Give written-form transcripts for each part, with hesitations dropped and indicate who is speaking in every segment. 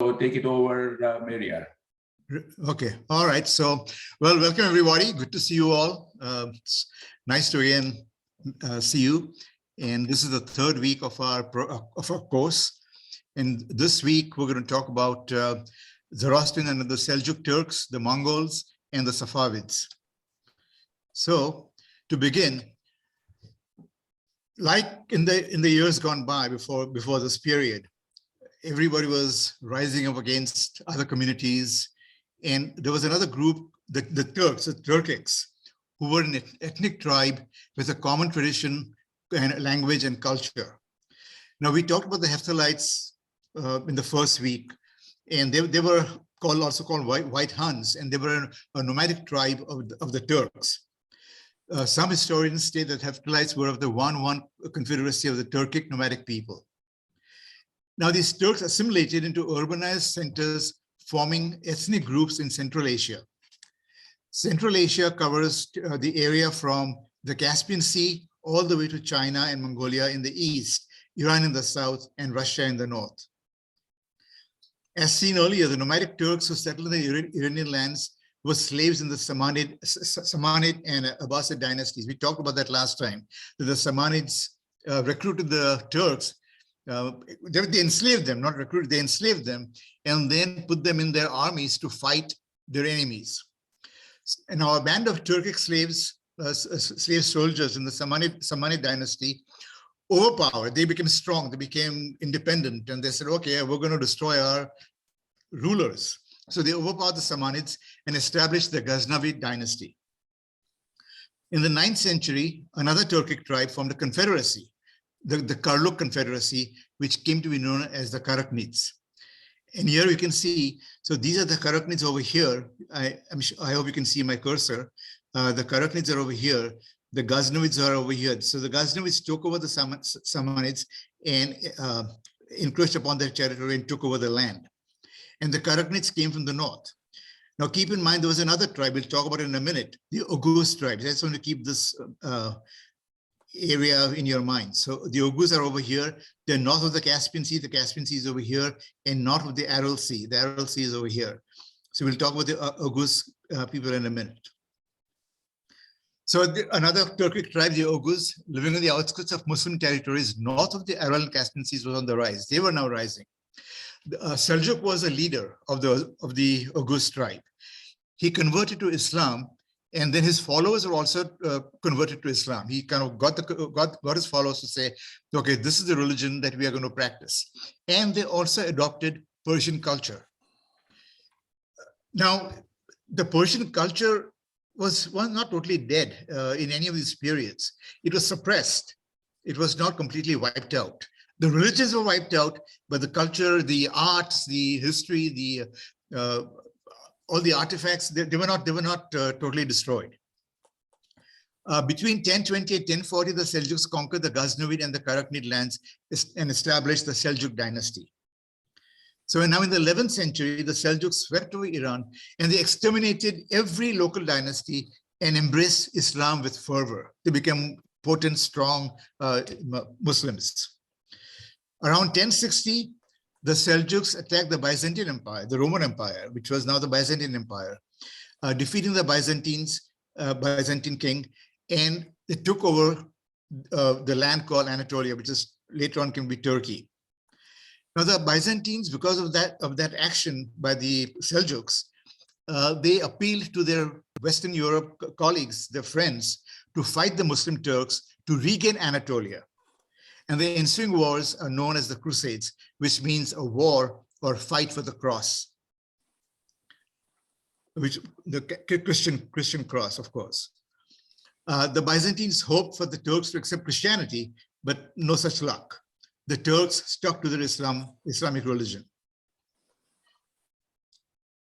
Speaker 1: So take it over, Maria.
Speaker 2: Okay. All right. So, well, welcome everybody. Good to see you all. It's nice to again see you. And this is the third week of our course. And this week we're going to talk about Zoroastrian and the Seljuk Turks, the Mongols, and the Safavids. So, to begin, like in the years gone by before this period, everybody was rising up against other communities. And there was another group, the Turks, the Turkics, who were an ethnic tribe with a common tradition and language and culture. Now, we talked about the Hephthalites in the first week, and they were also called White Huns, and they were a nomadic tribe of the Turks. Some historians state that Hephthalites were of the one confederacy of the Turkic nomadic people. Now, these Turks assimilated into urbanized centers, forming ethnic groups in Central Asia. Central Asia covers the area from the Caspian Sea all the way to China and Mongolia in the east, Iran in the south, and Russia in the north. As seen earlier, the nomadic Turks who settled in the Iranian lands were slaves in the Samanid and Abbasid dynasties. We talked about that last time, that the Samanids recruited the Turks. They enslaved them, not recruited, they enslaved them, and then put them in their armies to fight their enemies. And now a band of Turkic slave soldiers in the Samanid dynasty overpowered. They became strong, they became independent, and they said, okay, we're going to destroy our rulers. So they overpowered the Samanids and established the Ghaznavid dynasty. In the 9th century, another Turkic tribe formed a confederacy, the Karluk Confederacy, which came to be known as the Karaknids. And here you can see, so these are the Karaknids over here. I hope you can see my cursor. The Karaknids are over here. The Ghaznavids are over here. So the Ghaznavids took over the Samanids and encroached upon their territory and took over the land. And the Karaknids came from the north. Now, keep in mind, there was another tribe, we'll talk about it in a minute, the Oghuz tribes. I just want to keep this area in your mind. So the Oghuz are over here. They're north of the Caspian Sea. The Caspian Sea is over here, and north of the Aral Sea. The Aral Sea is over here. So we'll talk about the Oghuz people in a minute. So another Turkic tribe, the Oghuz, living on the outskirts of Muslim territories north of the Aral and Caspian Seas, was on the rise. They were now rising. Seljuk was a leader of the Oghuz tribe. He converted to Islam, and then his followers were also converted to Islam. He kind of got his followers to say, okay, this is the religion that we are going to practice. And they also adopted Persian culture. Now, the Persian culture was not totally dead in any of these periods. It was suppressed. It was not completely wiped out. The religions were wiped out, but the culture, the arts, the history, all the artifacts, they were not totally destroyed. Between 1020 and 1040, the Seljuks conquered the Ghaznavid and the Karaknid lands and established the Seljuk dynasty. So now in the 11th century, the Seljuks swept over Iran and they exterminated every local dynasty and embraced Islam with fervor. They became potent, strong Muslims. Around 1060, the Seljuks attacked the Byzantine Empire, the Roman Empire, which was now the Byzantine Empire, defeating the Byzantine king, and they took over the land called Anatolia, which is later on can be Turkey. Now the Byzantines, because of that action by the Seljuks, they appealed to their Western Europe colleagues, their friends, to fight the Muslim Turks to regain Anatolia. And the ensuing wars are known as the Crusades, which means a war or fight for the cross, which the Christian cross, of course. The Byzantines hoped for the Turks to accept Christianity, but no such luck. The Turks stuck to their Islamic religion.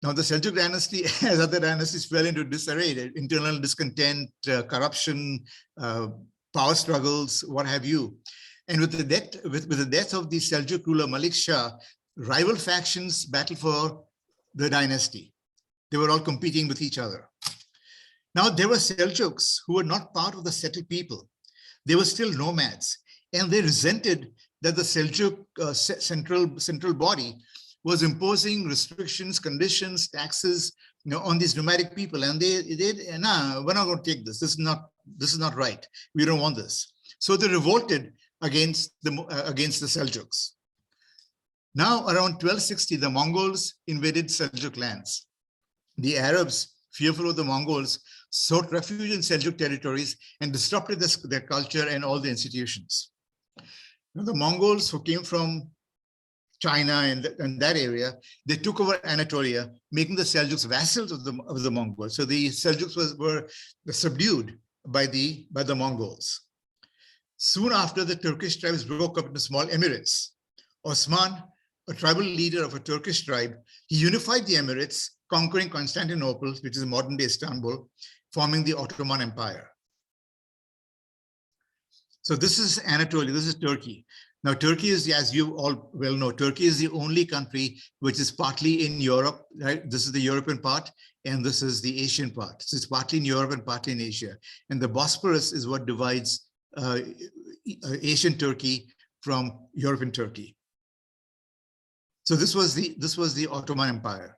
Speaker 2: Now, the Seljuk dynasty, as other dynasties, fell into disarray, internal discontent, corruption, power struggles, what have you. And with the death of the Seljuk ruler Malik Shah, rival factions battled for the dynasty. They were all competing with each other. Now, there were Seljuks who were not part of the settled people. They were still nomads, and they resented that the Seljuk central body was imposing restrictions, conditions, taxes, on these nomadic people, and they nah, we're not going to take this. This is not right. We don't want this. So they revolted against the Seljuks. Now, around 1260, the Mongols invaded Seljuk lands. The Arabs, fearful of the Mongols, sought refuge in Seljuk territories and disrupted their culture and all the institutions. Now, the Mongols who came from China and that area, they took over Anatolia, making the Seljuks vassals of the Mongols. So the Seljuks were subdued by the Mongols. Soon after, the Turkish tribes broke up into small emirates. Osman, a tribal leader of a Turkish tribe, he unified the emirates, conquering Constantinople, which is modern-day Istanbul, forming the Ottoman Empire. So this is Anatolia, this is Turkey. Now, Turkey is, as you all well know, Turkey is the only country which is partly in Europe, right? This is the European part, and this is the Asian part. So it's partly in Europe and partly in Asia. And the Bosphorus is what divides Asian Turkey from European Turkey. So this was the Ottoman Empire.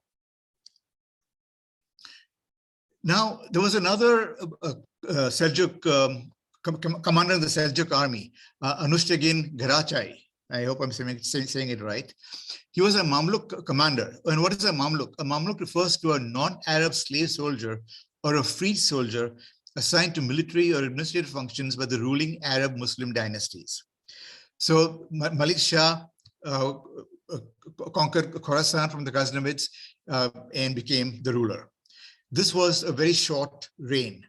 Speaker 2: Now, there was another Seljuk commander of the Seljuk army, Anushtagin Garachai. I hope I'm saying it right. He was a Mamluk commander. And what is a Mamluk? A Mamluk refers to a non-Arab slave soldier or a freed soldier assigned to military or administrative functions by the ruling Arab Muslim dynasties. So Malik Shah conquered Khorasan from the Ghaznamids and became the ruler. This was a very short reign.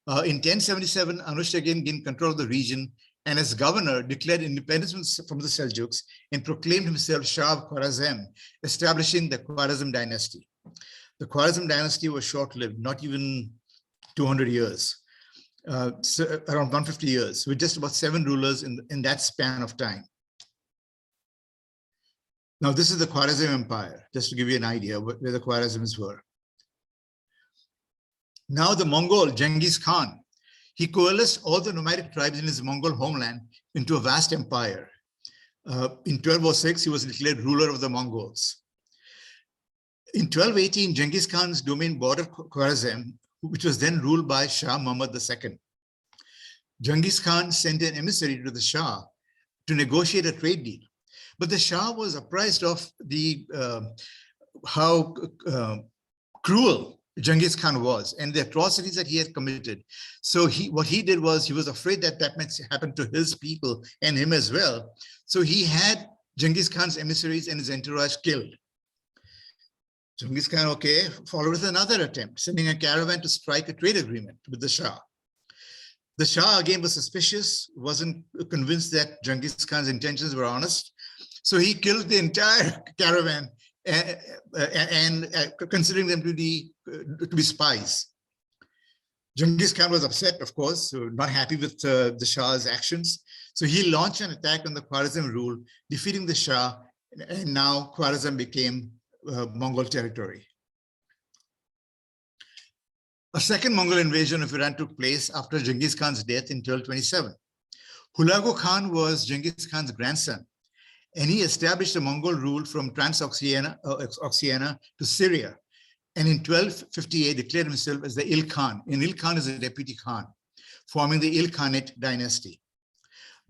Speaker 2: In 1077, Anushtagin gained control of the region and as governor declared independence from the Seljuks and proclaimed himself Shah of Khwarezm, establishing the Khwarezm dynasty. The Khwarezm dynasty was short-lived, not even 200 years, so around 150 years, with just about 7 rulers in that span of time. Now, this is the Khwarezm Empire, just to give you an idea where the Khwarezms were. Now the Mongol, Genghis Khan, he coalesced all the nomadic tribes in his Mongol homeland into a vast empire. In 1206, he was declared ruler of the Mongols. In 1218, Genghis Khan's domain bordered Khwarezm, which was then ruled by Shah Muhammad II. Genghis Khan sent an emissary to the Shah to negotiate a trade deal. But the Shah was apprised of how cruel Genghis Khan was and the atrocities that he had committed. So what he did was he was afraid that that might happen to his people and him as well. So he had Genghis Khan's emissaries and his entourage killed. Genghis Khan, okay, followed with another attempt, sending a caravan to strike a trade agreement with the Shah. The Shah again was suspicious, wasn't convinced that Genghis Khan's intentions were honest. So he killed the entire caravan and considering them to be spies. Genghis Khan was upset, of course, so not happy with the Shah's actions. So he launched an attack on the Khwarezm rule, defeating the Shah, and now Khwarezm became Mongol territory. A second Mongol invasion of Iran took place after Genghis Khan's death in 1227. Hulagu Khan was Genghis Khan's grandson, and he established a Mongol rule from Transoxiana to Syria, and in 1258 declared himself as the Il Khan, and Il Khan is a deputy Khan, forming the Il Khanate dynasty.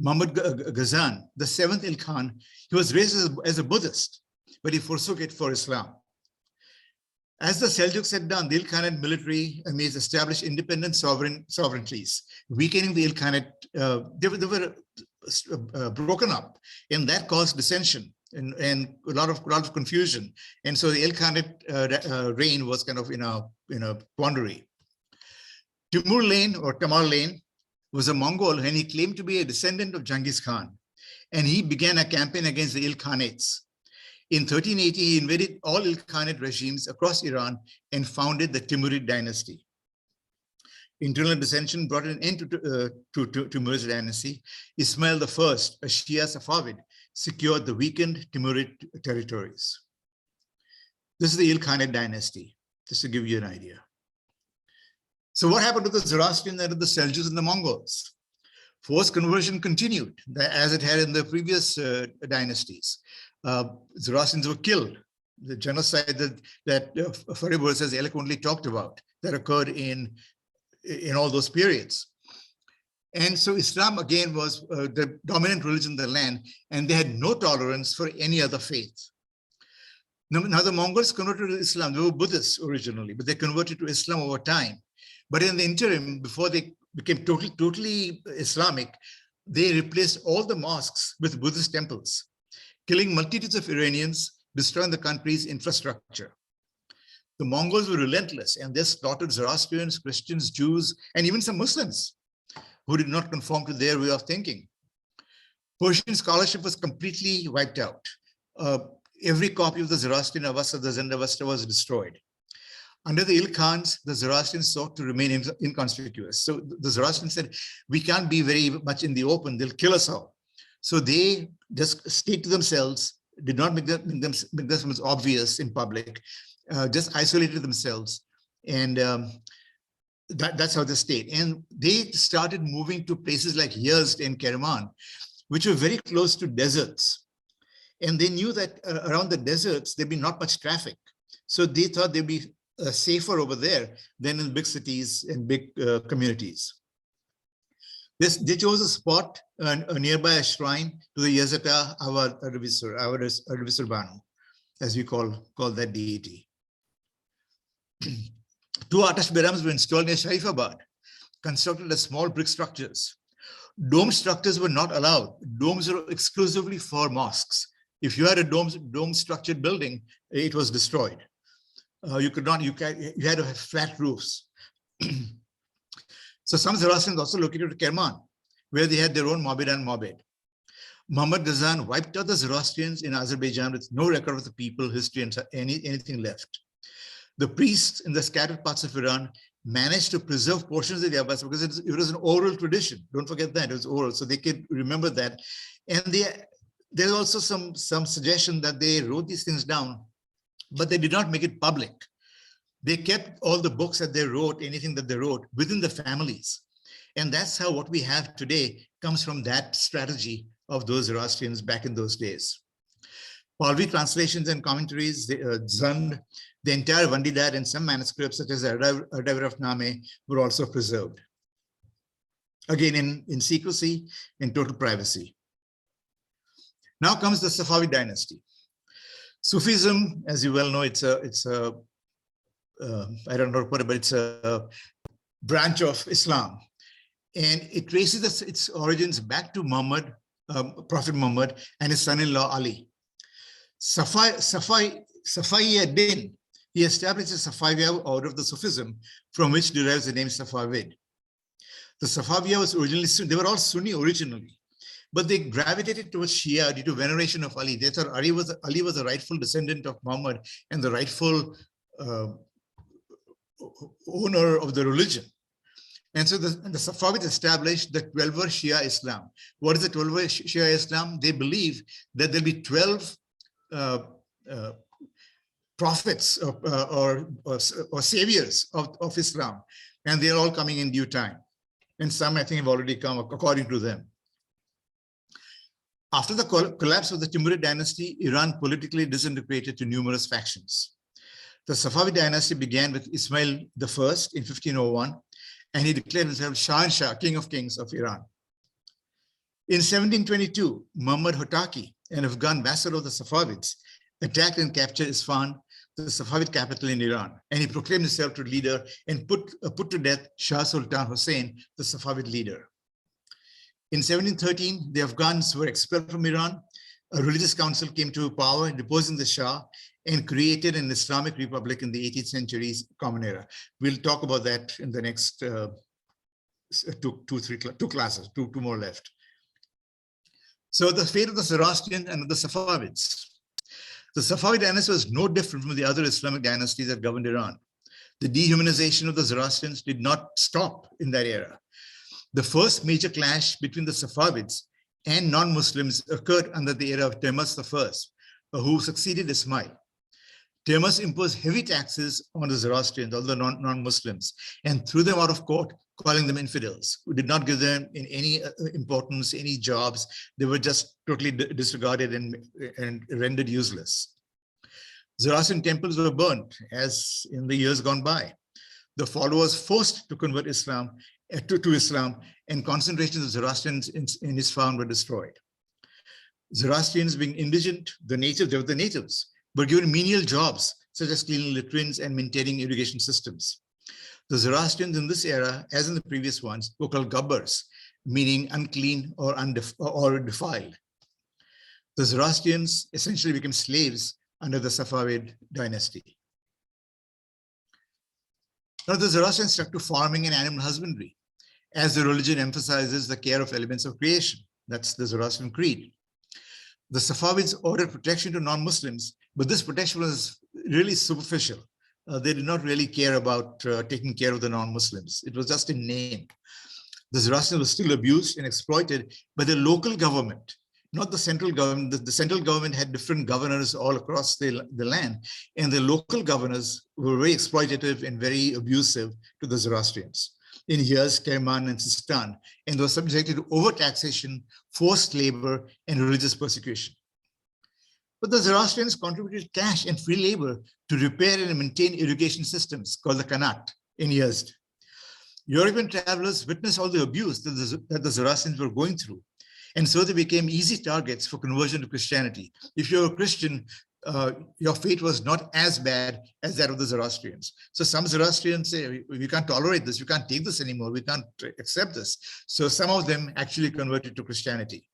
Speaker 2: Muhammad Ghazan, the seventh Il Khan, he was raised as a Buddhist, but he forsook it for Islam. As the Seljuks had done, the Il Khanate military armies established independent sovereignties, weakening the Il Khanate. They were broken up, and that caused dissension and a lot of confusion. And so the Il Khanate reign was kind of in a quandary. Timur Lane or Tamar Lane was a Mongol, and he claimed to be a descendant of Genghis Khan. And he began a campaign against the Il Khanates. In 1380, he invaded all Il Khanate regimes across Iran and founded the Timurid dynasty. Internal dissension brought an end to Timurid dynasty. Ismail I, a Shia Safavid, secured the weakened Timurid territories. This is the Il Khanate dynasty, just to give you an idea. So what happened to the Zoroastrian and the Seljuks and the Mongols? Forced conversion continued as it had in the previous dynasties. Zoroastrians were killed. The genocide that Firoze has eloquently talked about that occurred in all those periods. And so Islam again was the dominant religion in the land, and they had no tolerance for any other faith. Now the Mongols converted to Islam. They were Buddhists originally, but they converted to Islam over time. But in the interim, before they became totally Islamic, they replaced all the mosques with Buddhist temples, killing multitudes of Iranians, destroying the country's infrastructure. The Mongols were relentless, and they slaughtered Zoroastrians, Christians, Jews, and even some Muslims who did not conform to their way of thinking. Persian scholarship was completely wiped out. Every copy of the Zoroastrian Avesta, the Zend-Avesta, was destroyed. Under the Il Khans, the Zoroastrians sought to remain inconspicuous. So the Zoroastrians said, we can't be very much in the open, they'll kill us all. So they just stayed to themselves, did not make themselves obvious in public, just isolated themselves. And that's how they stayed. And they started moving to places like Yazd and Kerman, which were very close to deserts. And they knew that around the deserts, there'd be not much traffic. So they thought they'd be safer over there than in big cities and big communities. They chose a spot nearby a shrine to the Yazata Arvisur Banu, as we call that deity. Two Atash Berams were installed near Sharifabad, constructed as small brick structures. Dome structures were not allowed. Domes were exclusively for mosques. If you had a dome-structured building, it was destroyed. You had to have flat roofs. So some Zoroastrians also located to Kerman, where they had their own Mabed and Mabed. Muhammad Ghazan wiped out the Zoroastrians in Azerbaijan with no record of the people, history, and anything left. The priests in the scattered parts of Iran managed to preserve portions of the Avesta because it was an oral tradition. Don't forget that, it was oral, so they could remember that. And there's also some suggestion that they wrote these things down, but they did not make it public. They kept all the books that they wrote, anything that they wrote, within the families. And that's how what we have today comes from that strategy of those Zoroastrians back in those days. Pahlavi translations and commentaries, Zand, the entire Vandidat and some manuscripts such as Ardavir-Name were also preserved. Again, in secrecy, in total privacy. Now comes the Safavid dynasty. Sufism, as you well know, I don't know what, but it's a branch of Islam. And it traces its origins back to Muhammad, Prophet Muhammad, and his son-in-law Ali. Safayyad-Din, he established a Safaviya order of the Sufism, from which derives the name Safavid. The Safaviya was originally Sunni. They were all Sunni originally, but they gravitated towards Shia due to veneration of Ali. They thought Ali was the rightful descendant of Muhammad and the rightful owner of the religion. And so the Safavids established the 12-ver Shia Islam. What is the 12-ver Shia Islam? They believe that there'll be 12 prophets or saviors of Islam, and they're all coming in due time. And some, I think, have already come according to them. After the collapse of the Timurid dynasty, Iran politically disintegrated to numerous factions. The Safavid dynasty began with Ismail I in 1501, and he declared himself Shahanshah, King of Kings of Iran. In 1722, Muhammad Hotaki, an Afghan vassal of the Safavids, attacked and captured Isfahan, the Safavid capital in Iran, and he proclaimed himself to leader and put to death Shah Sultan Hussein, the Safavid leader. In 1713, the Afghans were expelled from Iran. A religious council came to power, deposing the Shah, and created an Islamic republic in the 18th century's Common Era. We'll talk about that in the next two classes, two more left. So the fate of the Zoroastrian and the Safavids. The Safavid dynasty was no different from the other Islamic dynasties that governed Iran. The dehumanization of the Zoroastrians did not stop in that era. The first major clash between the Safavids and non-Muslims occurred under the era of Tehmasp I, who succeeded Ismail. Timus imposed heavy taxes on the Zoroastrians, all the non-Muslims, and threw them out of court, calling them infidels, who did not give them in any importance, any jobs. They were just totally disregarded and rendered useless. Zoroastrian temples were burnt, as in the years gone by. The followers forced to convert Islam to Islam, and concentrations of Zoroastrians in Isfahan were destroyed. Zoroastrians, being indigent, they were the natives, were given menial jobs such as cleaning latrines and maintaining irrigation systems. The Zoroastrians in this era, as in the previous ones, were called gabbars, meaning unclean or defiled. The Zoroastrians essentially became slaves under the Safavid dynasty. Now the Zoroastrians stuck to farming and animal husbandry, as the religion emphasizes the care of elements of creation. That's the Zoroastrian creed. The Safavids ordered protection to non-Muslims, but this protection was really superficial. They did not really care about taking care of the non-Muslims. It was just in name. The Zoroastrians were still abused and exploited by the local government, not the central government. The central government had different governors all across the land, and the local governors were very exploitative and very abusive to the Zoroastrians in Yezd, Kerman, and Sistan, and were subjected to overtaxation, forced labor, and religious persecution. But the Zoroastrians contributed cash and free labor to repair and maintain irrigation systems called the Qanat in Yezd. European travelers witnessed all the abuse that the Zoroastrians were going through, and so they became easy targets for conversion to Christianity. If you're a Christian, your fate was not as bad as that of the Zoroastrians. So some Zoroastrians say, we can't tolerate this, we can't take this anymore, we can't accept this. So some of them actually converted to Christianity.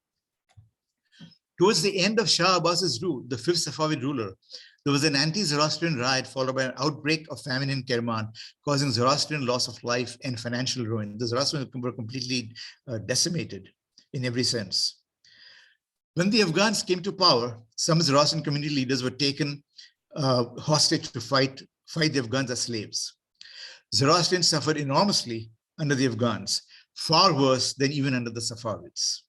Speaker 2: Towards the end of Shah Abbas's rule, the fifth Safavid ruler, there was an anti-Zoroastrian riot followed by an outbreak of famine in Kerman, causing Zoroastrian loss of life and financial ruin. The Zoroastrians were completely decimated in every sense. When the Afghans came to power, some Zoroastrian community leaders were taken hostage to fight the Afghans as slaves. Zoroastrians suffered enormously under the Afghans, far worse than even under the Safavids.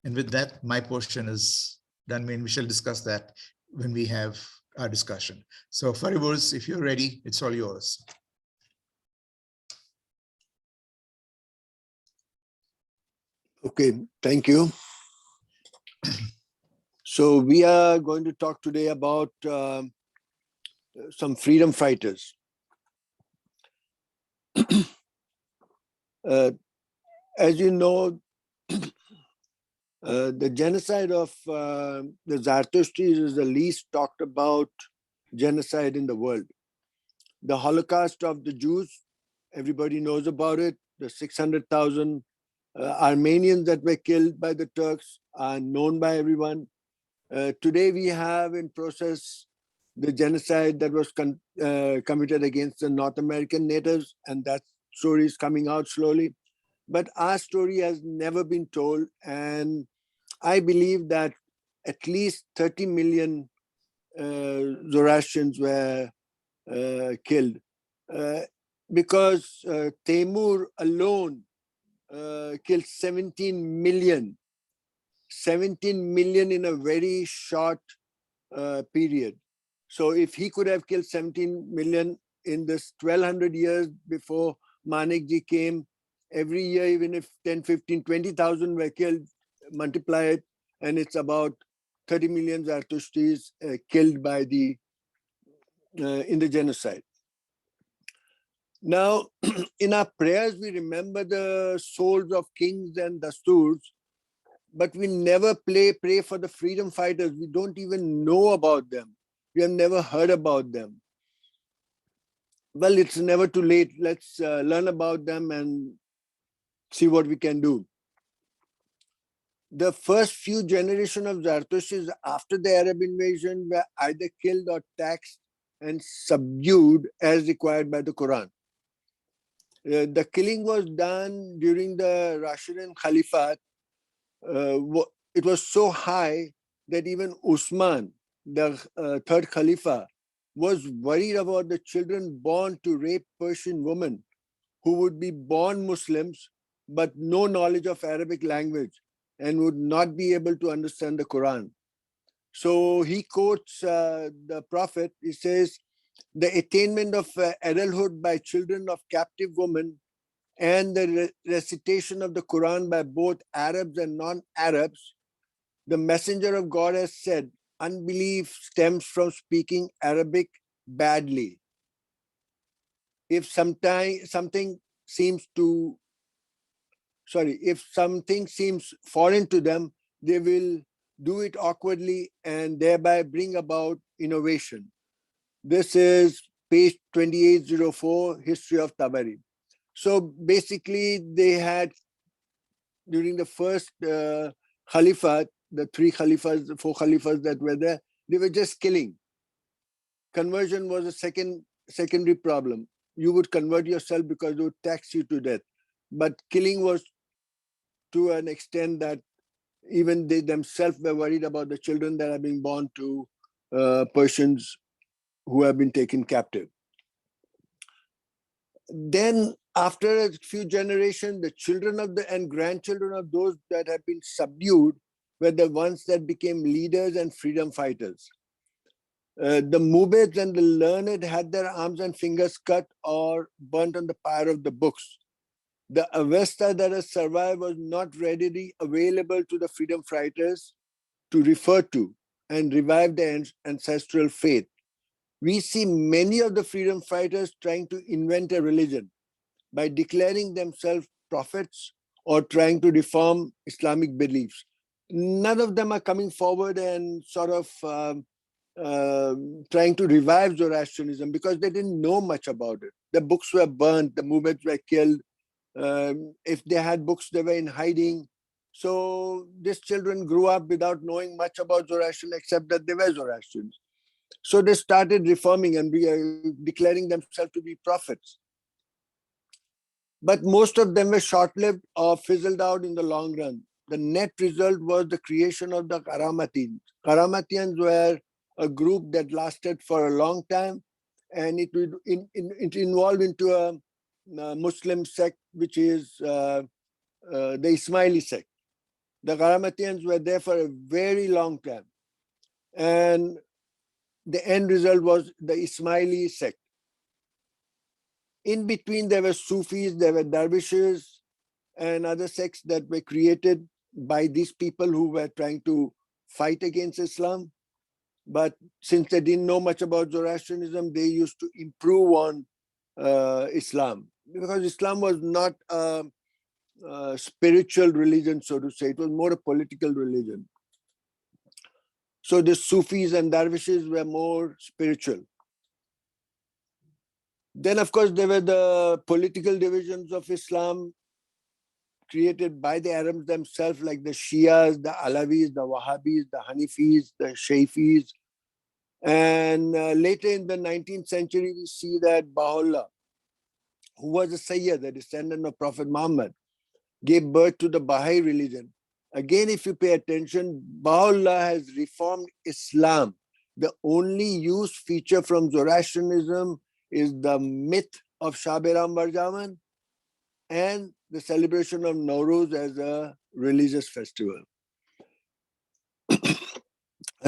Speaker 2: And with that, my portion is done, and we shall discuss that when we have our discussion. So Firoze, if you're ready, it's all yours.
Speaker 3: Okay, thank you. So we are going to talk today about some freedom fighters. As you know, the genocide of the Zoroastrians is the least talked about genocide in the world. The Holocaust of the Jews, everybody knows about it. The 600,000 Armenians that were killed by the Turks are known by everyone. Today we have in process the genocide that was committed against the North American natives, and that story is coming out slowly. But our story has never been told, and I believe that at least 30 million Zoroastrians were killed because Timur alone killed 17 million in a very short period. So if he could have killed 17 million in this 1200 years before Manikji came, every year, even if 10, 15, 20,000 were killed, multiply it, and it's about 30 million Zoroastrians killed by the in the genocide. Now, in our prayers, we remember the souls of kings and dasturs, but we never pray for the freedom fighters. We don't even know about them. We have never heard about them. Well, it's never too late. Let's learn about them and see what we can do. The first few generations of Zoroastrians after the Arab invasion were either killed or taxed and subdued as required by the Quran. The killing was done during the Rashidun Caliphate. It was so high that even Usman, the third Khalifa, was worried about the children born to rape Persian women who would be born Muslims but no knowledge of Arabic language and would not be able to understand the Quran. So he quotes the Prophet. He says, the attainment of adulthood by children of captive women and the recitation of the Quran by both Arabs and non-Arabs, the Messenger of God has said, unbelief stems from speaking Arabic badly. If something seems foreign to them, they will do it awkwardly and thereby bring about innovation. This is page 2804, History of Tabari. So basically, they had, during the first Khalifat, the four Khalifas that were there, they were just killing. Conversion was a secondary problem. You would convert yourself because they would tax you to death. But killing was to an extent that even they themselves were worried about the children that are being born to Persians who have been taken captive. Then after a few generations, the children of and grandchildren of those that have been subdued were the ones that became leaders and freedom fighters. The Mubids and the learned had their arms and fingers cut or burnt on the pyre of the books. The Avesta that has survived was not readily available to the freedom fighters to refer to and revive their ancestral faith. We see many of the freedom fighters trying to invent a religion by declaring themselves prophets or trying to reform Islamic beliefs. None of them are coming forward and sort of trying to revive Zoroastrianism because they didn't know much about it. The books were burnt, the Mubids were killed. If they had books, they were in hiding. So these children grew up without knowing much about Zoroastrian except that they were Zoroastrians. So they started reforming and declaring themselves to be prophets. But most of them were short-lived or fizzled out in the long run. The net result was the creation of the Khorramdin. Khorramdins were a group that lasted for a long time, and it involved into a Muslim sect, which is the Ismaili sect. The Khorramdins were there for a very long time. And the end result was the Ismaili sect. In between, there were Sufis, there were dervishes, and other sects that were created by these people who were trying to fight against Islam. But since they didn't know much about Zoroastrianism, they used to improve on Islam, because Islam was not a spiritual religion, so to say. It was more a political religion. So the Sufis and dervishes were more spiritual. Then, of course, there were the political divisions of Islam created by the Arabs themselves, like the Shias, the Alawis, the Wahhabis, the Hanifis, the Shafis. And later in the 19th century, we see that Baha'u'llah, who was a Sayyid, the descendant of Prophet Muhammad, gave birth to the Baha'i religion. Again, if you pay attention, Baha'u'llah has reformed Islam. The only used feature from Zoroastrianism is the myth of Shab-e-Ram Barjaman and the celebration of Nowruz as a religious festival.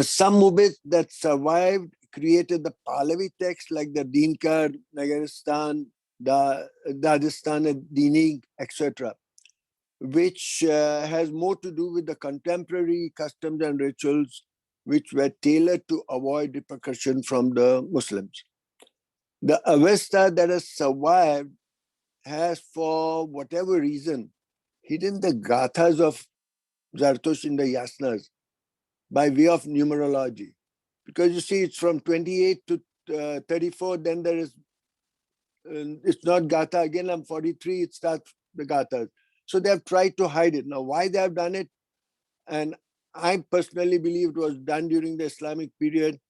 Speaker 3: Some Mubids that survived created the Pahlavi text like the Dinkar, Nagaristan, Dadistan, Dini, etc., which has more to do with the contemporary customs and rituals which were tailored to avoid repercussion from the Muslims. The Avesta that has survived has, for whatever reason, hidden the gathas of Zarathustra in the yasnas by way of numerology. Because you see, it's from 28 to 34, then there is, it's not Gatha. Again, I'm 43, it starts the Gathas. So they have tried to hide it. Now, why they have done it? And I personally believe it was done during the Islamic period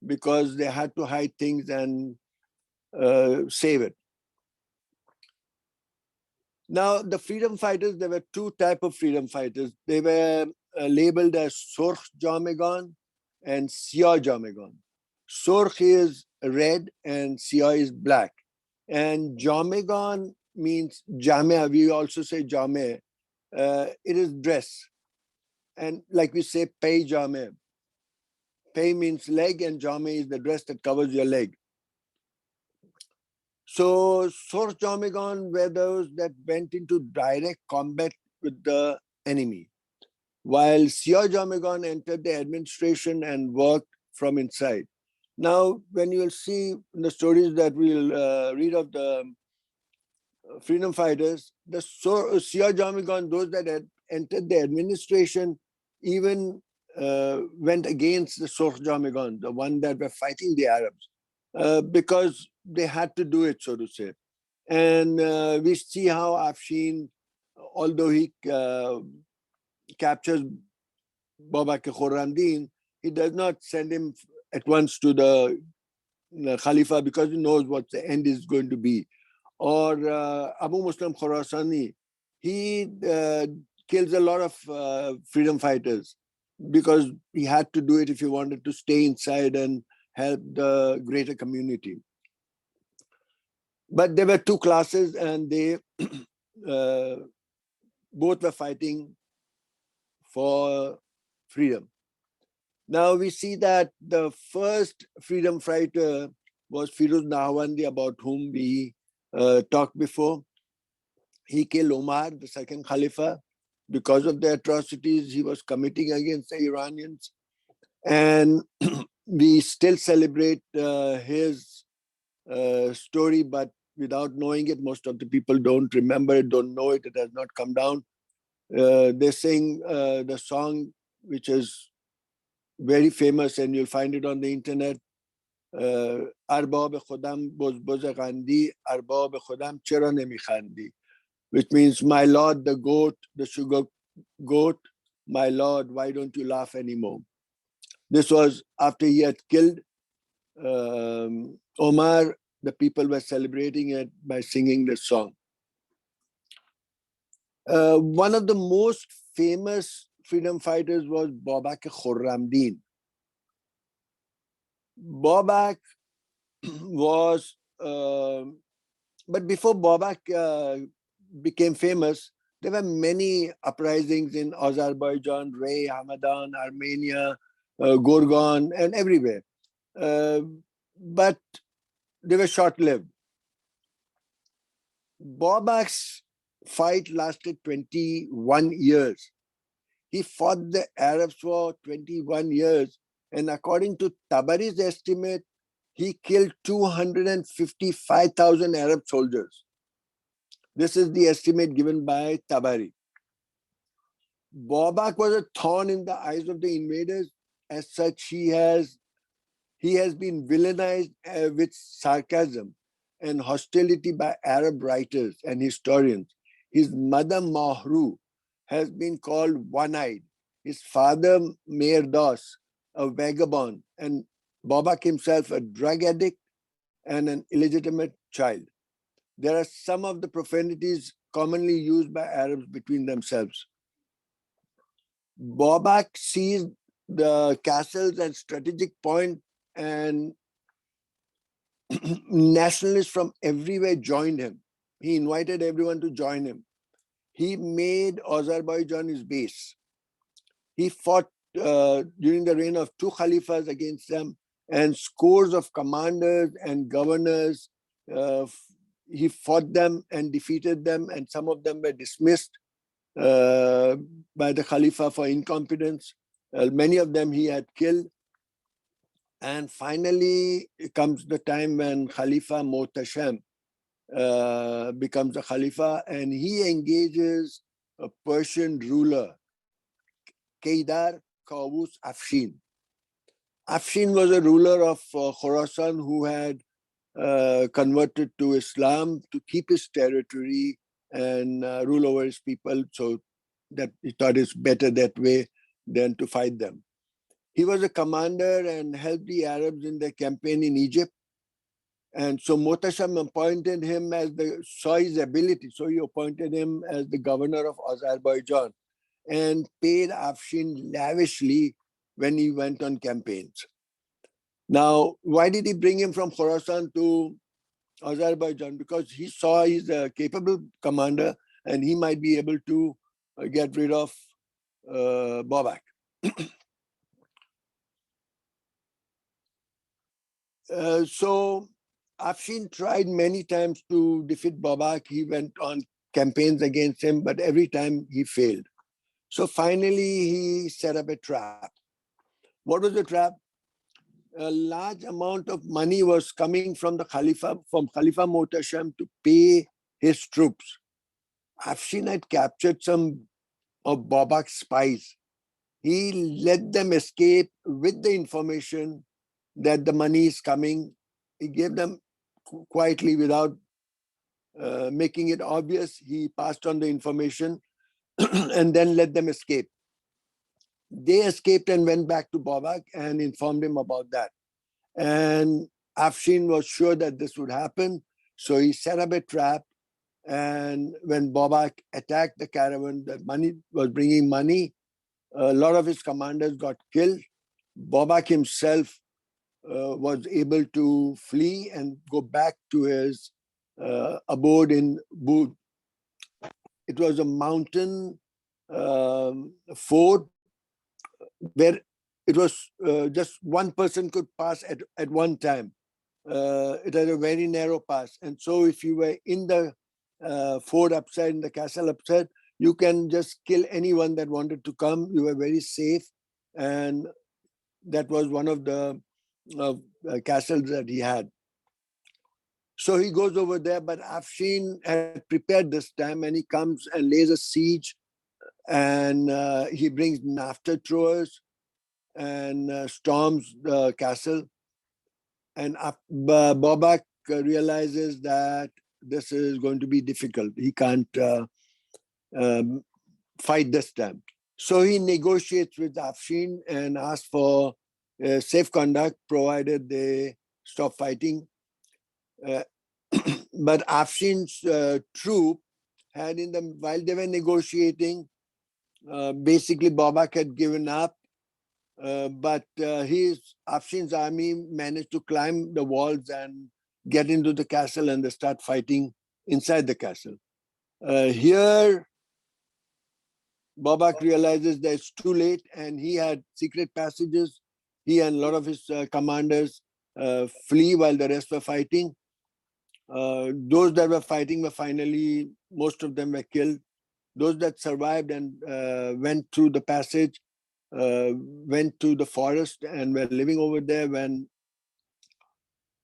Speaker 3: because they had to hide things and save it. Now, the freedom fighters, there were two types of freedom fighters. They were labeled as Surkh Jamegan and Siyah Jamegan. Surkh is red and Siyah is black. And Jamegan means Jameh. We also say Jameh. It is dress. And like we say, Pay Jameh. Pei means leg, and jame is the dress that covers your leg. So Sor Jaumegon were those that went into direct combat with the enemy, while Sieur Jaumegon entered the administration and worked from inside. Now, when you will see in the stories that we'll read of the freedom fighters, the Sieur Jaumegon, those that had entered the administration, even went against the Sor Jaumegon, the one that were fighting the Arabs, because they had to do it, so to say. And we see how Afshin, although he captures Babak Khorramdin, he does not send him at once to the Khalifa because he knows what the end is going to be. Or Abu Muslim Khorasani, he kills a lot of freedom fighters because he had to do it if he wanted to stay inside and help the greater community. But there were two classes, and they both were fighting for freedom. Now we see that the first freedom fighter was Firoze Nahawandi, about whom we talked before. He killed Omar, the second Khalifa, because of the atrocities he was committing against the Iranians. And we still celebrate his story, but without knowing it. Most of the people don't remember it, don't know it. It has not come down. They sing the song, which is very famous, and you'll find it on the internet. Arbab Khodam boz gandhi, arbab Khodam chera nemikhandi, which means, my lord, the goat, the sugar goat, my lord, why don't you laugh anymore? This was after he had killed Omar. The people were celebrating it by singing this song. One of the most famous freedom fighters was Babak Khorramdin. Babak was, but before Babak became famous, there were many uprisings in Azerbaijan, Ray, Hamadan, Armenia, Gorgon, and everywhere. But they were short-lived. Babak's fight lasted 21 years. He fought the Arabs for 21 years, and according to Tabari's estimate, he killed 255,000 Arab soldiers. This is the estimate given by Tabari. Babak was a thorn in the eyes of the invaders. As such, he has been villainized with sarcasm and hostility by Arab writers and historians. His mother Mahru has been called one-eyed. His father Mehrdos, a vagabond, and Babak himself a drug addict and an illegitimate child. There are some of the profanities commonly used by Arabs between themselves. Babak seized the castles at strategic point, and nationalists from everywhere joined him. He invited everyone to join him. He made Azerbaijan his base. He fought during the reign of two Khalifas against them, and scores of commanders and governors. He fought them and defeated them, and some of them were dismissed by the Khalifa for incompetence. Many of them he had killed. And finally comes the time when Khalifa Motashem becomes a Khalifa, and he engages a Persian ruler, Keidar Qawus Afshin. Afshin was a ruler of Khorasan who had converted to Islam to keep his territory and rule over his people, so that he thought it's better that way than to fight them. He was a commander and helped the Arabs in their campaign in Egypt. And so Motashem appointed him saw his ability. So he appointed him as the governor of Azerbaijan and paid Afshin lavishly when he went on campaigns. Now, why did he bring him from Khorasan to Azerbaijan? Because he saw he's a capable commander and he might be able to get rid of Babak. So Afshin tried many times to defeat Babak. He went on campaigns against him, but every time he failed. So finally, he set up a trap. What was the trap? A large amount of money was coming from the Khalifa, from Khalifa Muhtasham to pay his troops. Afshin had captured some of Babak's spies. He let them escape with the information that the money is coming. He gave them quietly without making it obvious. He passed on the information and then let them escape. They escaped and went back to Babak and informed him about that. And Afshin was sure that this would happen. So he set up a trap. And when Babak attacked the caravan, the money was bringing money. A lot of his commanders got killed. Babak himself was able to flee and go back to his abode in Bud. It was a mountain fort where it was just one person could pass at one time. It had a very narrow pass. And so if you were in the fort upside, in the castle upside, you can just kill anyone that wanted to come. You were very safe. And that was one of the castles that he had. So he goes over there, but Afshin had prepared this time and he comes and lays a siege and he brings naphtha throwers and storms the castle. And Babak realizes that this is going to be difficult. He can't fight this time. So he negotiates with Afshin and asks for safe conduct, provided they stop fighting. But Afshin's troop had while they were negotiating, basically Babak had given up, but Afshin's army managed to climb the walls and get into the castle, and they start fighting inside the castle. Here, Babak realizes that it's too late, and he had secret passages. He and a lot of his commanders flee while the rest were fighting. Those that were fighting were finally, most of them were killed. Those that survived and went through the passage, went to the forest and were living over there when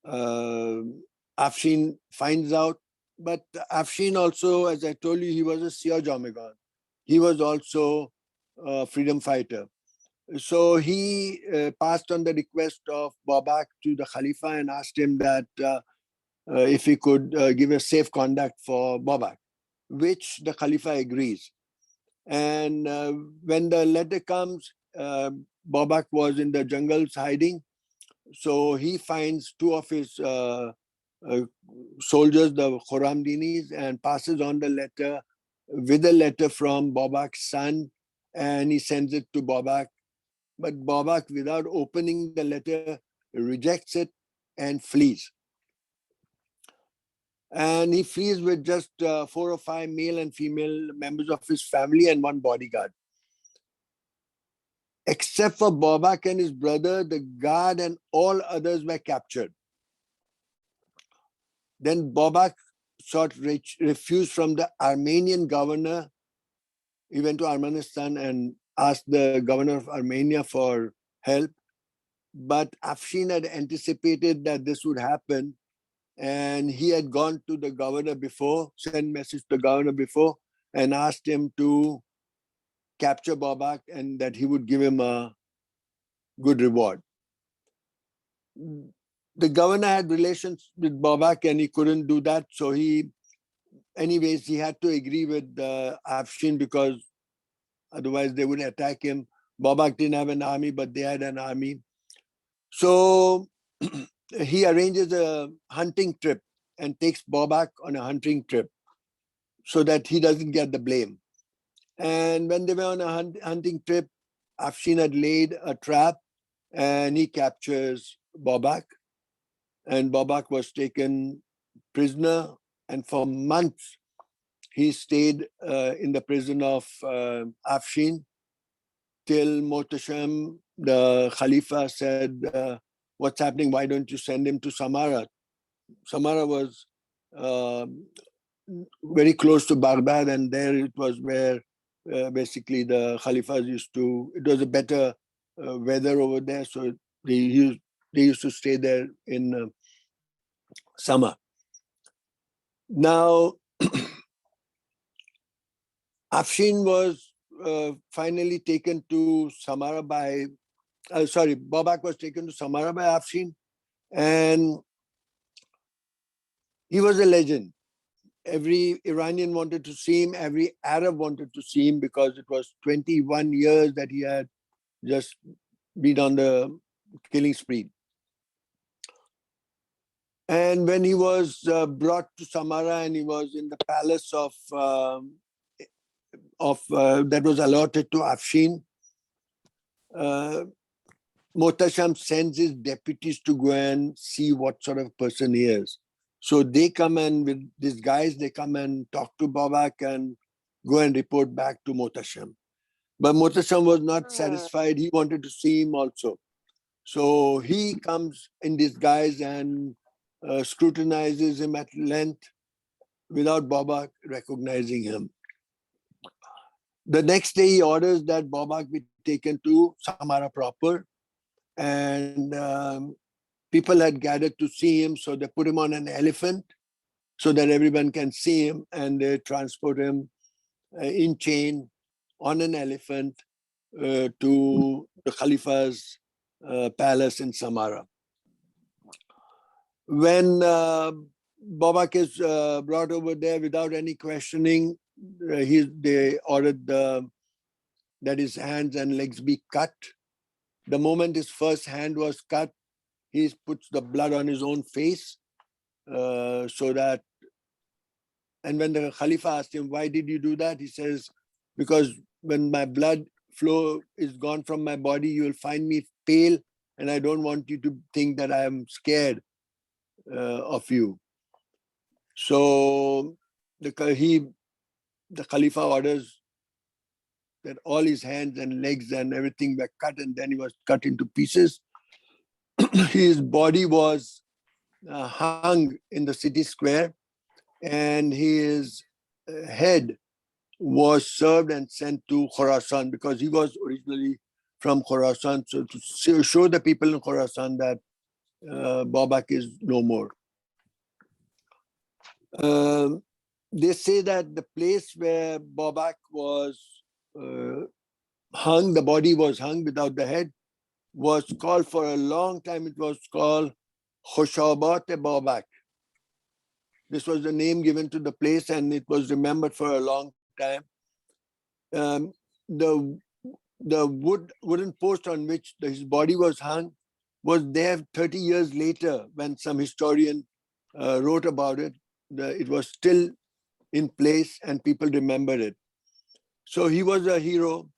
Speaker 3: Afshin finds out. But Afshin also, as I told you, he was a Sieur Jomegon. He was also a freedom fighter. So he passed on the request of Babak to the Khalifa and asked him that if he could give a safe conduct for Babak, which the Khalifa agrees. And when the letter comes, Babak was in the jungles hiding. So he finds two of his soldiers, the Khorramdinis, and passes on the letter with a letter from Babak's son, and he sends it to Babak. But Babak, without opening the letter, rejects it and flees. And he flees with just 4 or 5 male and female members of his family and one bodyguard. Except for Babak and his brother, the guard and all others were captured. Then Babak sought refuge from the Armenian governor. He went to Armanistan and asked the governor of Armenia for help. But Afshin had anticipated that this would happen. And he had gone to the governor before, sent message to the governor before, and asked him to capture Babak and that he would give him a good reward. The governor had relations with Babak and he couldn't do that. So he had to agree with Afshin because otherwise they would attack him. Babak didn't have an army, but they had an army. So he arranges a hunting trip and takes Babak on a hunting trip so that he doesn't get the blame. And when they were on a hunting trip, Afshin had laid a trap and he captures Babak. And Babak was taken prisoner. And for months, he stayed in the prison of Afshin till Muhtasham, the Khalifa, said, what's happening? Why don't you send him to Samarra? Samarra was very close to Baghdad, and there it was where basically the Khalifas used to, it was a better weather over there, so they used to stay there in summer. Now, Afshin was finally taken to Samarra by, Babak was taken to Samarra by Afshin, and he was a legend. Every Iranian wanted to see him, every Arab wanted to see him, because it was 21 years that he had just been on the killing spree. And when he was brought to Samarra and he was in the palace that was allotted to Afshin, Mohtasham sends his deputies to go and see what sort of person he is. So they come, and with these guys, they come and talk to Babak and go and report back to Mohtasham. But Mohtasham was not satisfied. He wanted to see him also. So he comes in disguise and scrutinizes him at length without Babak recognizing him. The next day, he orders that Babak be taken to Samarra proper, and people had gathered to see him, so they put him on an elephant so that everyone can see him, and they transport him in chain on an elephant to the Khalifa's palace in Samarra. When Babak is brought over there without any questioning, they ordered that his hands and legs be cut. The moment his first hand was cut, he puts the blood on his own face, so that, and when the Khalifa asked him, why did you do that? He says, because when my blood flow is gone from my body, you will find me pale, and I don't want you to think that I am scared of you. So the Khalifa orders that all his hands and legs and everything were cut, and then he was cut into pieces. His body was hung in the city square, and his head was served and sent to Khorasan, because he was originally from Khorasan. So to show the people in Khorasan that Babak is no more. They say that the place where Babak was hung, the body was hung without the head, was called for a long time, it was called Heros-Babak. This was the name given to the place, and it was remembered for a long time. The wooden post on which his body was hung was there 30 years later when some historian wrote about it. It was still in place and people remembered it. So he was a hero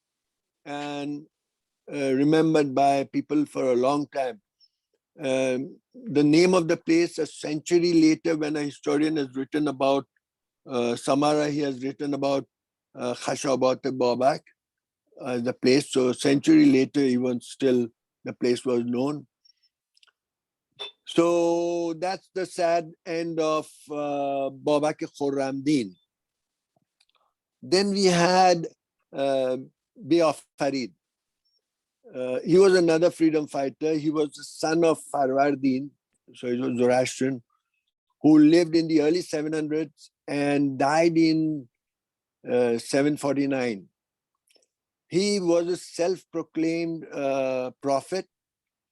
Speaker 3: and remembered by people for a long time. The name of the place, a century later, when a historian has written about Samarra, he has written about Heros-Babak, the place. So a century later, even still, the place was known. So that's the sad end of Babak Khorramdin. Then we had Behafarid. He was another freedom fighter. He was the son of Farwardin, so he was Zoroastrian, who lived in the early 700s and died in 749. He was a self-proclaimed prophet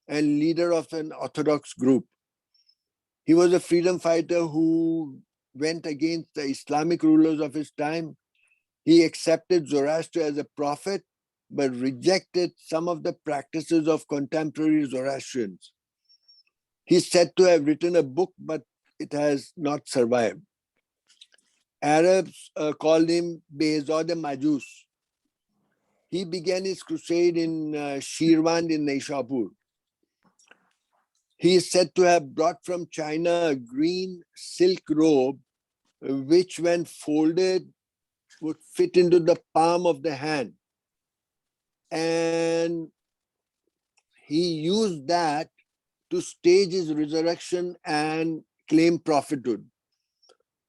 Speaker 3: and leader of an Orthodox group. He was a freedom fighter who went against the Islamic rulers of his time. He accepted Zoroaster as a prophet, but rejected some of the practices of contemporary Zoroastrians. He's said to have written a book, but it has not survived. Arabs called him Behzad Majus. He began his crusade in Shirvan in Naishapur. He is said to have brought from China a green silk robe, which when folded would fit into the palm of the hand. And he used that to stage his resurrection and claim prophethood.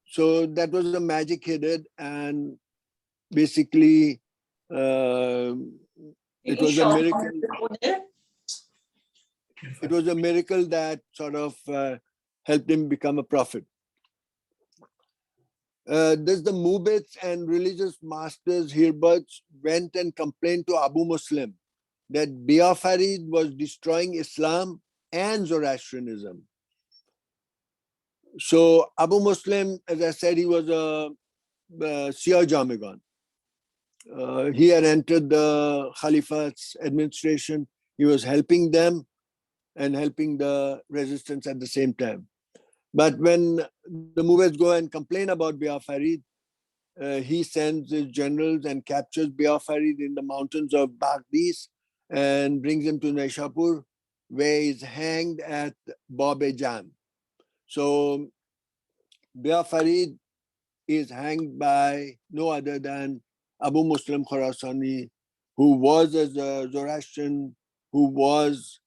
Speaker 3: So that was a magic he did, and basically it was a miracle. It was a miracle that sort of helped him become a prophet. Thus the Mubits and religious masters hereabouts went and complained to Abu Muslim that Behafarid was destroying Islam and Zoroastrianism. So Abu Muslim, as I said, he was a Shia Jamigan. He had entered the Khalifa's administration. He was helping them and helping the resistance at the same time. But when the Muwaiz go and complain about Behafarid, he sends his generals and captures Behafarid in the mountains of Baghdis and brings him to Naishapur, where he's hanged at Bab-e-Jam. So Behafarid is hanged by no other than Abu Muslim Khorasani, who was a Zoroastrian, who was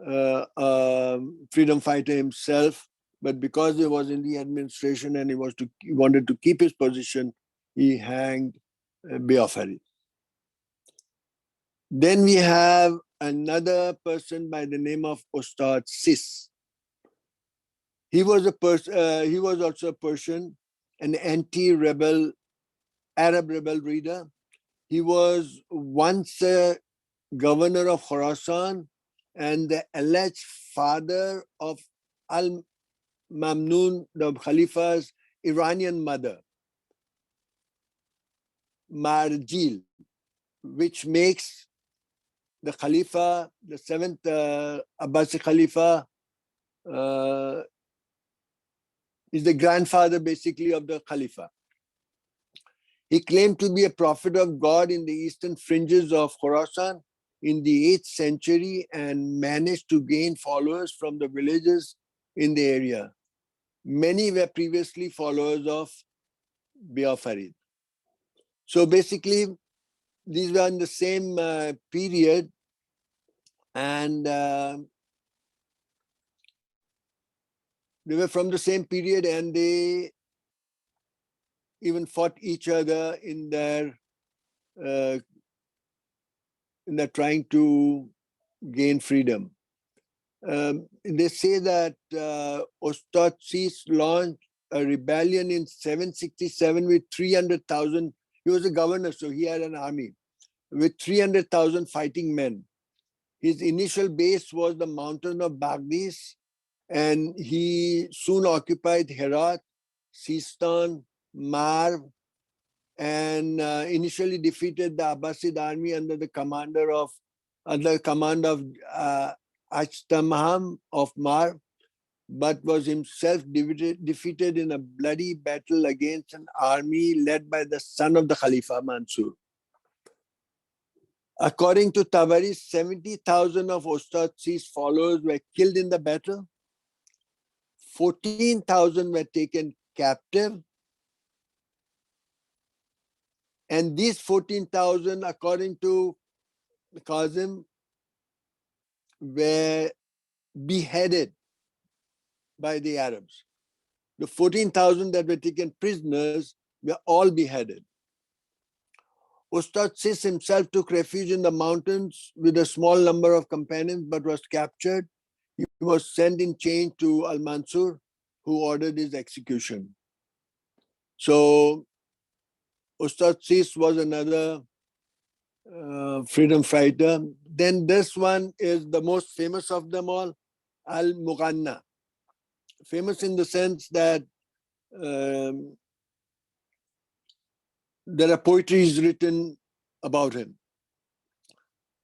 Speaker 3: a freedom fighter himself, but because he was in the administration and he wanted to keep his position, he hanged Behafarid. Then we have another person by the name of Ustad Sis. He was also a Persian, an anti-rebel, Arab rebel leader. He was once a governor of Khorasan and the alleged father of Al-Mamnun, the Khalifa's Iranian mother, Marjil, which makes the Khalifa, the seventh Abbasi Khalifa, is the grandfather basically of the Khalifa. He claimed to be a prophet of God in the eastern fringes of Khorasan in the 8th century and managed to gain followers from the villages in the area. Many were previously followers of Behafarid. So basically, these were in the same period, and they were from the same period, and they even fought each other in their trying to gain freedom. They say that Ustad Sis launched a rebellion in 767 with 300,000. He was a governor, so he had an army with 300,000 fighting men. His initial base was the mountain of Baghdis, and he soon occupied Herat, Sistan, Marv, and initially defeated the Abbasid army under the command of Ajtamham of Marv, but was himself defeated in a bloody battle against an army led by the son of the Khalifa, Mansur. According to Tabari, 70,000 of Ustad Sis followers were killed in the battle. 14,000 were taken captive. And these 14,000, according to Kazim, were beheaded by the Arabs. The 14,000 that were taken prisoners were all beheaded. Ustad Sis himself took refuge in the mountains with a small number of companions, but was captured. He was sent in chains to Al-Mansur, who ordered his execution. So Ustad Sis was another freedom fighter. Then this one is the most famous of them all, Al-Mughanna. Famous in the sense that there are poetries written about him.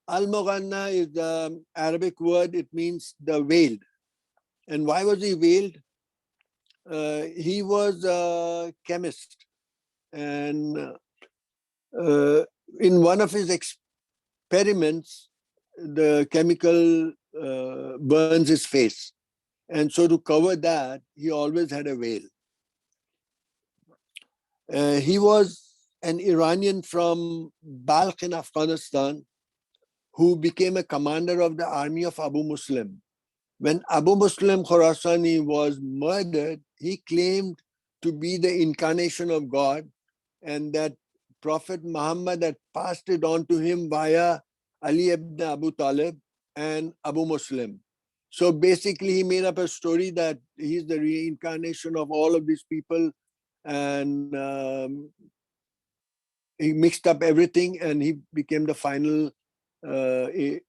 Speaker 3: Al-Mughanna is the Arabic word, it means the veiled. And why was he veiled? He was a chemist, and in one of his experiments, the chemical burns his face. And so to cover that, he always had a veil. He was an Iranian from Balkh in Afghanistan who became a commander of the army of Abu Muslim. When Abu Muslim Khorasani was murdered, he claimed to be the incarnation of God, and that Prophet Muhammad had passed it on to him via Ali ibn Abu Talib and Abu Muslim. So basically, he made up a story that he's the reincarnation of all of these people, and he mixed up everything, and he became the final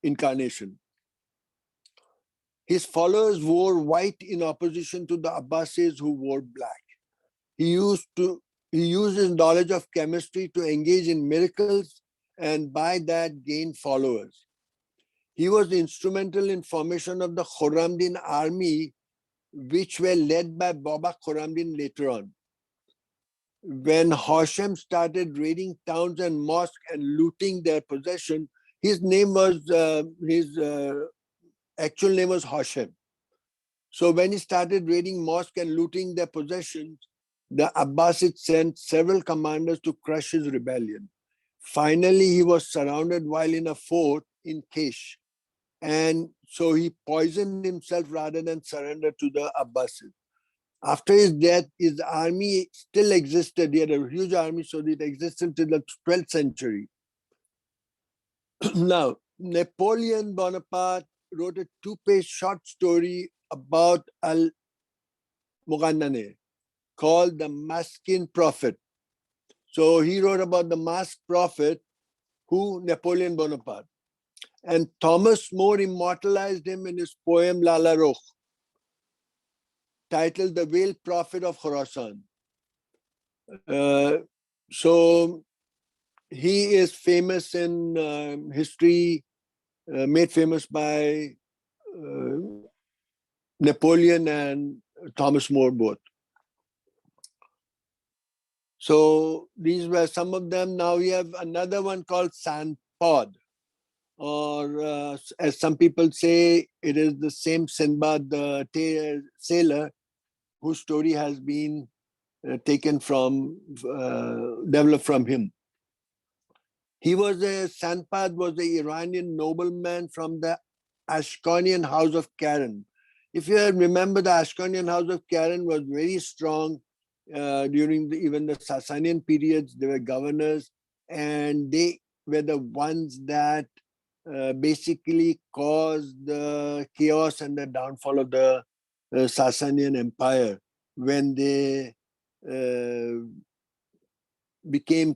Speaker 3: incarnation. His followers wore white in opposition to the Abbasids, who wore black. He used his knowledge of chemistry to engage in miracles, and by that gain followers. He was instrumental in formation of the Khorramdin army, which were led by Babak Khorramdin later on. When Hashem started raiding towns and mosques and looting their possession, his name was actual name was Hashem. So when he started raiding mosques and looting their possessions, the Abbasids sent several commanders to crush his rebellion. Finally, he was surrounded while in a fort in Kesh. And so he poisoned himself rather than surrender to the Abbasids. After his death, his army still existed. He had a huge army, so it existed till the 12th century. Now, Napoleon Bonaparte wrote a 2-page short story about Al-Mughannane called The Masked Prophet. So he wrote about the masked prophet, who Napoleon Bonaparte. And Thomas More immortalized him in his poem Lala Rokh, titled The Veiled Prophet of Khorasan. So he is famous in history, made famous by Napoleon and Thomas More both. So these were some of them. Now we have another one called Sandpod, or as some people say, it is the same Sinbad, the sailor, whose story has been taken from, developed from him. Sandpad was an Iranian nobleman from the Ashkanian house of Karen. If you remember, the Ashkanian house of Karen was very strong during even the Sassanian periods. They were governors, and they were the ones that basically caused the chaos and the downfall of the Sassanian Empire when they became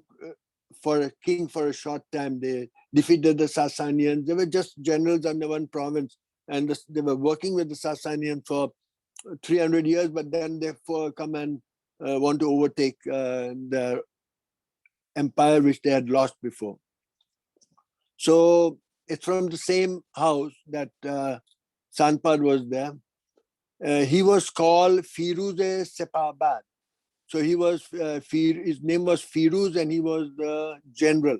Speaker 3: for a king for a short time. They defeated the Sassanians. They were just generals under one province, and they were working with the Sassanians for 300 years, but then they come and want to overtake the empire which they had lost before. So it's from the same house that Sandpad was there. He was called Firoze Sepahbad. So he was, his name was Firoze, and he was the general,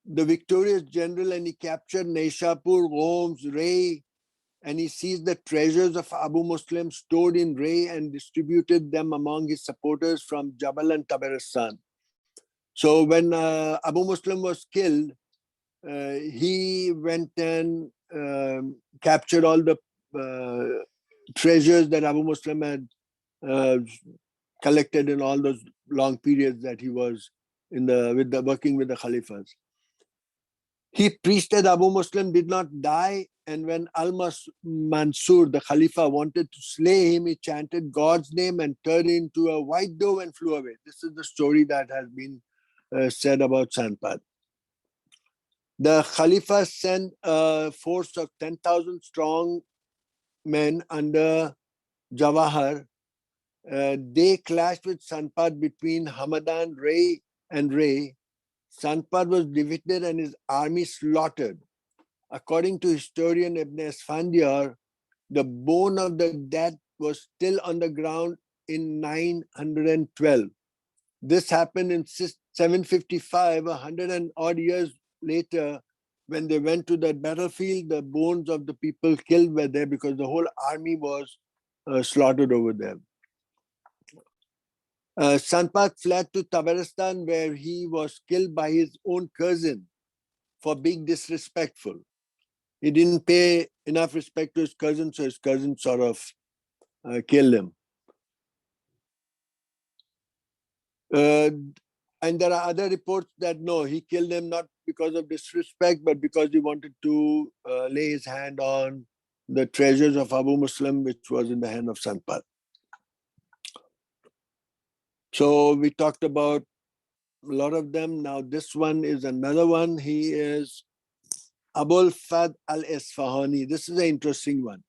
Speaker 3: the victorious general, and he captured Naishapur, Homs, Ray, and he seized the treasures of Abu Muslim stored in Ray and distributed them among his supporters from Jabal and Tabaristan. So when Abu Muslim was killed, he went and captured all the treasures that Abu Muslim had collected in all those long periods that he was working with the Khalifas. He preached that Abu Muslim did not die, and when Al-Mansur, the Khalifa, wanted to slay him, he chanted God's name and turned into a white dove and flew away. This is the story that has been said about Sandpad. The Khalifa sent a force of 10,000 strong men under Jawahar. They clashed with Sandpad between Hamadan, Ray, and Ray. Sandpad was defeated and his army slaughtered. According to historian Ibn Esfandiar, the bone of the dead was still on the ground in 912. This happened in 755, 100 and odd years later. When they went to the battlefield, the bones of the people killed were there because the whole army was slaughtered over there. Sandpad fled to Tabaristan, where he was killed by his own cousin for being disrespectful. He didn't pay enough respect to his cousin, so his cousin sort of killed him. And there are other reports that no, he killed him not because of disrespect, but because he wanted to lay his hand on the treasures of Abu Muslim, which was in the hand of Sanpal. So we talked about a lot of them. Now this one is another one. He is Abul Fad al-Isfahani. This is an interesting one.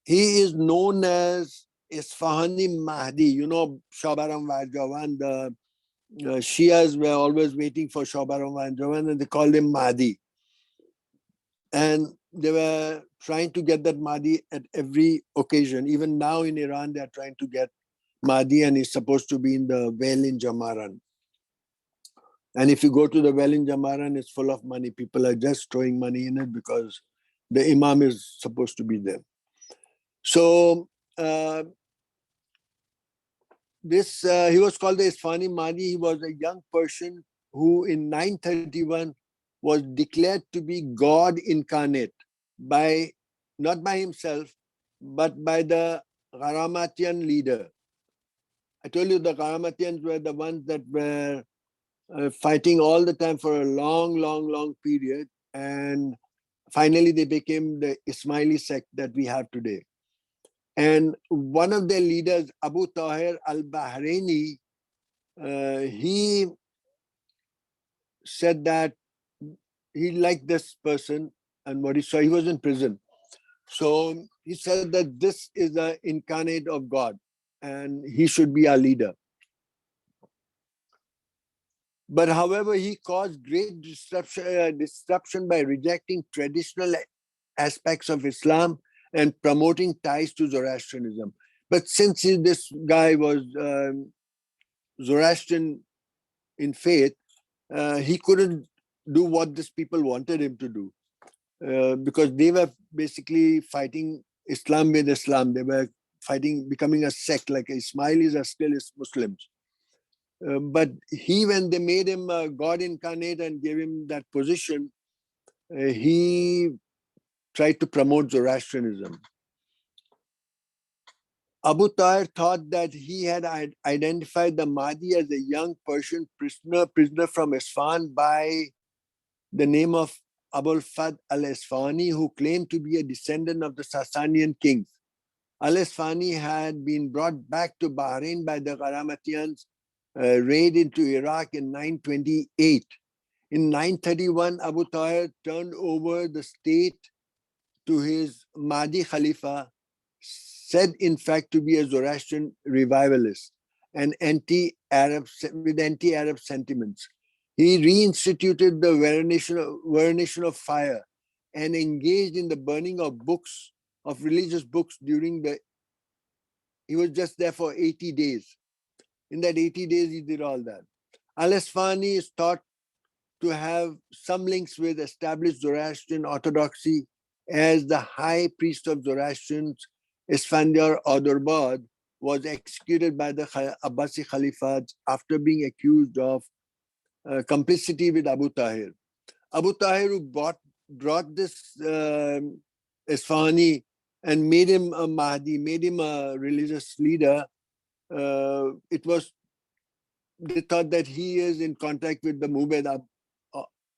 Speaker 3: He is known as Isfahani Mahdi. You know, Khorramdin-Mazyar-Behafarid-Haji, the Shias were always waiting for Khorramdin-Mazyar-Behafarid-Haji, and they called him Mahdi. And they were trying to get that Mahdi at every occasion. Even now in Iran, they are trying to get Mahdi, and he's supposed to be in the well in Jamaran. And if you go to the well in Jamaran, it's full of money. People are just throwing money in it because the Imam is supposed to be there. So he was called the Isfahani Mahdi. He was a young Persian who in 931 was declared to be God incarnate not by himself, but by the Khorramdin leader. I told you the Khorramdins were the ones that were fighting all the time for a long period. And finally, they became the Ismaili sect that we have today. And one of their leaders, Abu Tahir al-Bahraini, he said that he liked this person and what he saw. He was in prison. So he said that this is the incarnate of God and he should be our leader. But however, he caused great disruption by rejecting traditional aspects of Islam and promoting ties to Zoroastrianism. But since this guy was Zoroastrian in faith, he couldn't do what these people wanted him to do because they were basically fighting Islam with Islam. They were fighting, becoming a sect, like Ismailis are still Muslims. But when they made him God incarnate and gave him that position, he tried to promote Zoroastrianism. Abu Tahir thought that he had identified the Mahdi as a young Persian prisoner from Isfahan by the name of Abul Fad al-Isfahani, who claimed to be a descendant of the Sassanian kings. Al-Isfahani had been brought back to Bahrain by the Khorramdins, raid into Iraq in 928. In 931, Abu Tahir turned over the state to his Mahdi Khalifa, said in fact to be a Zoroastrian revivalist and with anti-Arab sentiments. He reinstituted the veneration of fire and engaged in the burning of books, of religious books he was just there for 80 days. In that 80 days, he did all that. Al-Isfahani is thought to have some links with established Zoroastrian orthodoxy, as the high priest of Zoroastrians, Isfandiyar-Adurbad, was executed by the Abbasi Caliphate after being accused of complicity with Abu Tahir. Abu Tahir, who brought this Isfahani and made him a Mahdi, made him a religious leader, they thought that he is in contact with the Mubed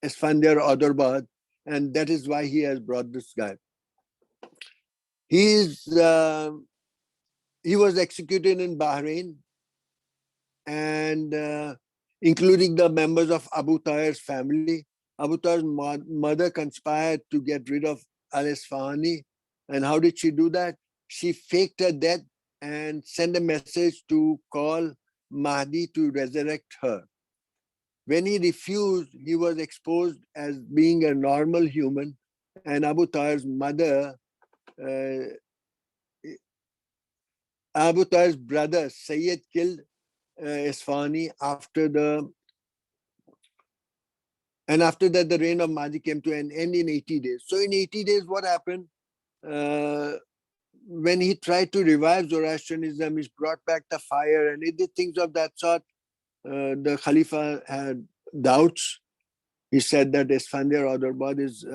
Speaker 3: Isfandiyar-Adurbad, and that is why he has brought this guy. He was executed in Bahrain, and including the members of Abu Tahir's family. Abu Tahir's mother conspired to get rid of Al-Isfahani. And how did she do that? She faked her death and sent a message to call Mahdi to resurrect her. When he refused, he was exposed as being a normal human, and Abu Tahir's mother, Abu Tahir's brother Sayyid killed Isfahani after that the reign of Mahdi came to an end in 80 days. So in 80 days, what happened? When he tried to revive Zoroastrianism, he brought back the fire and he did things of that sort. The Khalifa had doubts. he said that Esfandiar Oderbad is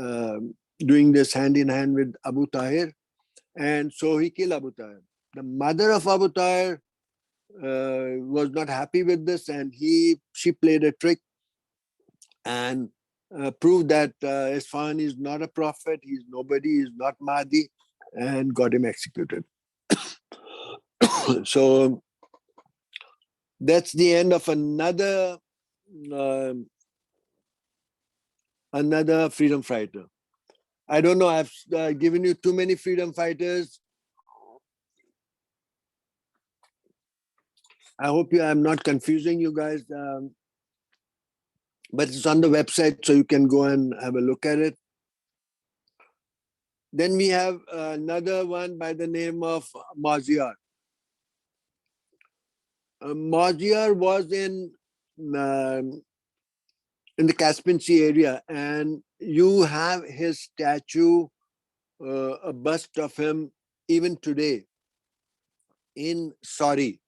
Speaker 3: doing this hand in hand with Abu Tahir, and so he killed Abu Tahir. The mother of Abu Tahir was not happy with this, and she played a trick and proved that Isfahan is not a prophet, he's nobody, he's not Mahdi, and got him executed. So that's the end of another freedom fighter. I don't know, I've given you too many freedom fighters. I hope I'm not confusing you guys, but it's on the website, so you can go and have a look at it. Then we have another one by the name of Mazyar. Mazyar was in the Caspian Sea area, and you have his statue, a bust of him even today in Saudi.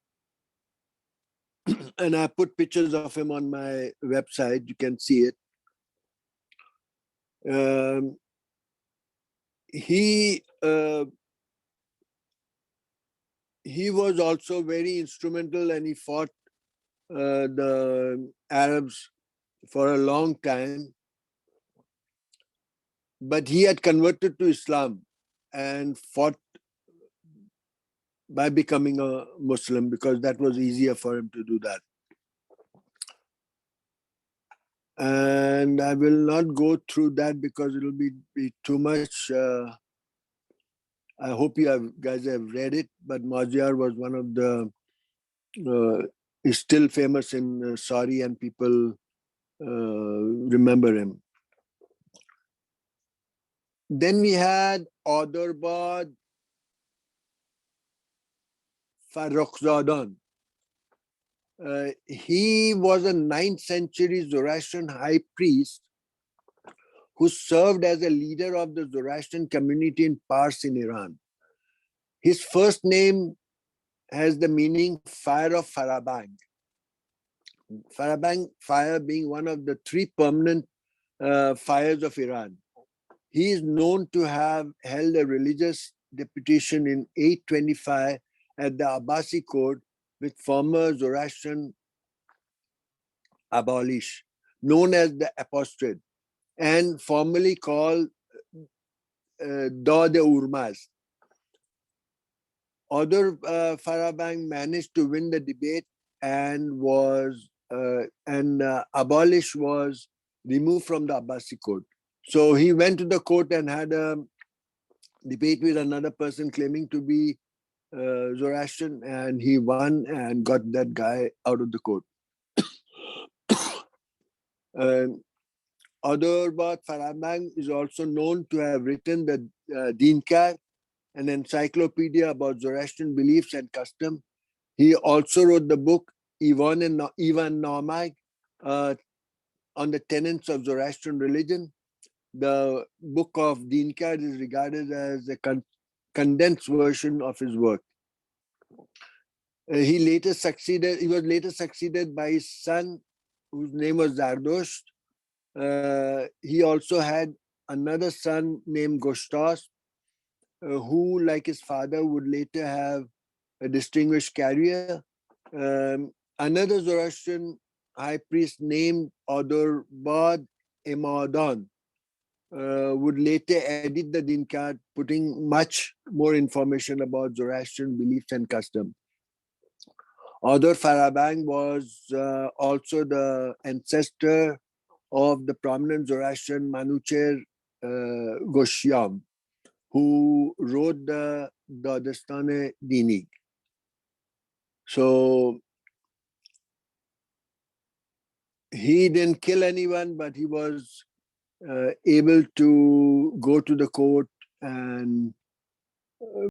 Speaker 3: And I put pictures of him on my website, you can see it. He was also very instrumental, and he fought the Arabs for a long time. But he had converted to Islam and fought by becoming a Muslim, because that was easier for him to do that. And I will not go through that because it will be too much. I hope you guys have read it, but Mazyar was one of the, is still famous in Saudi, and people remember him. Then we had Oderbad Farrokhzadan. He was a 9th century Zoroastrian high priest who served as a leader of the Zoroastrian community in Pars in Iran. His first name has the meaning fire of Farabang. Farabang, fire being one of the 3 permanent fires of Iran. He is known to have held a religious deputation in 825 at the Abbasi court with former Zoroastrian abolish, known as the apostate, and formally called Dawd Urmaz. Other Farabang managed to win the debate and abolish was removed from the Abbasi court. So he went to the court and had a debate with another person claiming to be Zoroastrian, and he won and got that guy out of the court. Oderbad Farabang is also known to have written the Dinkar, an encyclopedia about Zoroastrian beliefs and custom. He also wrote the book Ivan Nomag on the tenets of Zoroastrian religion. The book of Dinkar is regarded as a condensed version of his work. He was later succeeded by his son, whose name was Zardosht. He also had another son named Goshtas, who, like his father, would later have a distinguished career. Another Zoroastrian high priest named Oderbad Emadan would later edit the Dinkar, putting much more information about Zoroastrian beliefs and custom. Odor Farabang was also the ancestor of the prominent Zoroastrian Manucher Goshyam, who wrote the Dadastane Dini. So he didn't kill anyone, but he was able to go to the court and